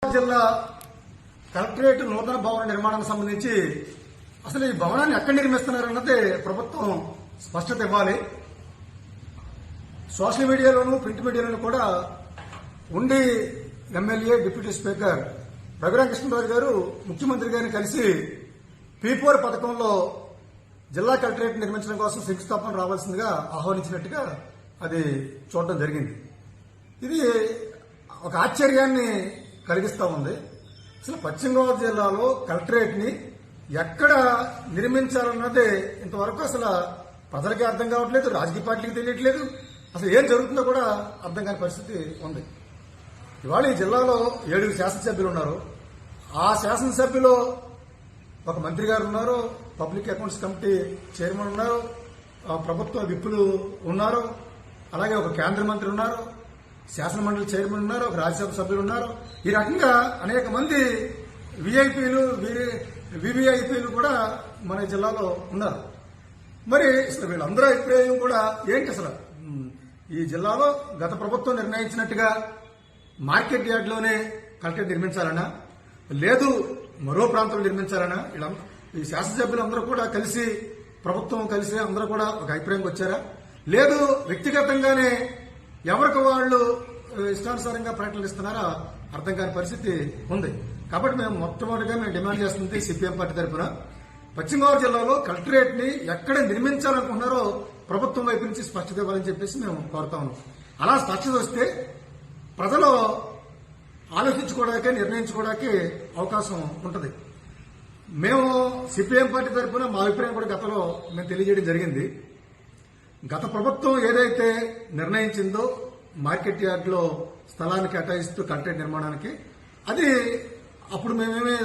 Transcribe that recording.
జిల్లా కలెక్టరేట్ నూతన భవన నిర్మాణానికి సంబంధించి అసలు ఈ భవనాన్ని ఎక్కడ నిర్మిస్తున్నారన్నది ప్రభుత్వం స్పష్టత ఇవ్వాలి. సోషల్ మీడియాలోనూ ప్రింట్ మీడియాలోనూ కూడా ఉండి ఎమ్మెల్యే డిప్యూటీ స్పీకర్ రఘురామకృష్ణరాజు గారు ముఖ్యమంత్రి గారిని కలిసి P4 పథకంలో జిల్లా కలెక్టరేట్ నిర్మించడం కోసం శంకుస్థాపన రావాల్సిందిగా ఆహ్వానించినట్టుగా అది చూడడం జరిగింది. ఇది ఒక ఆశ్చర్యాన్ని కలిగిస్తా ఉంది. అసలు పశ్చిమ గోదావరి జిల్లాలో కలెక్టరేట్ ని ఎక్కడ నిర్మించాలన్నది ఇంతవరకు అసలు ప్రజలకి అర్థం కావట్లేదు, రాజకీయ పార్టీకి తెలియట్లేదు. అసలు ఏం జరుగుతుందో కూడా అర్థం కాని పరిస్థితి ఉంది. ఇవాళ ఈ జిల్లాలో 7 శాసనసభ్యులు ఉన్నారు. ఆ శాసనసభ్యులు ఒక మంత్రి గారు ఉన్నారు, పబ్లిక్ అకౌంట్స్ కమిటీ చైర్మన్ ఉన్నారు, ప్రభుత్వ విప్పులు ఉన్నారు, అలాగే ఒక కేంద్ర మంత్రి ఉన్నారు, శాసన మండలి చైర్మన్ ఉన్నారు, ఒక రాజ్యసభ సభ్యులు ఉన్నారు. ఈ రకంగా అనేక మంది విఐపీలు వివిఐపీలు కూడా మన జిల్లాలో ఉన్నారు. మరి అసలు వీళ్ళందరూ అభిప్రాయం కూడా ఏంటి? అసలు ఈ జిల్లాలో గత ప్రభుత్వం నిర్ణయించినట్టుగా మార్కెట్ యార్డ్లోనే కలెక్టరేట్ నిర్మించాలనా, లేదు మరో ప్రాంతంలో నిర్మించాలనా? ఈ శాసనసభ్యులందరూ కూడా కలిసి ప్రభుత్వం కలిసి అందరూ కూడా ఒక అభిప్రాయంకి వచ్చారా? లేదు వ్యక్తిగతంగానే ఎవరికి వాళ్ళు ఇష్టానుసారంగా ప్రకటనలు ఇస్తున్నారా? అర్థం కాని పరిస్థితి ఉంది. కాబట్టి మేము మొట్టమొదటిగా డిమాండ్ చేస్తుంది సిపిఎం పార్టీ తరఫున పశ్చిమ గోదావరి జిల్లాలో కలెక్టరేట్ ని ఎక్కడ నిర్మించాలనుకుంటున్నారో ప్రభుత్వం వైపు నుంచి స్పష్టత ఇవ్వాలని చెప్పేసి మేము కోరుతా ఉన్నాం. అలా స్పష్టత వస్తే ప్రజలు ఆలోచించుకోవడానికి నిర్ణయించుకోవడానికి అవకాశం ఉంటుంది. మేము సిపిఎం పార్టీ తరఫున మా అభిప్రాయం కూడా గతంలో మేము తెలియజేయడం జరిగింది. గత ప్రభుత్వం ఏదైతే నిర్ణయించిందో మార్కెట్ యార్డ్ లో స్థలాన్ని కేటాయిస్తూ కలెక్టరేట్ నిర్మాణానికి, అది అప్పుడు మేమేమే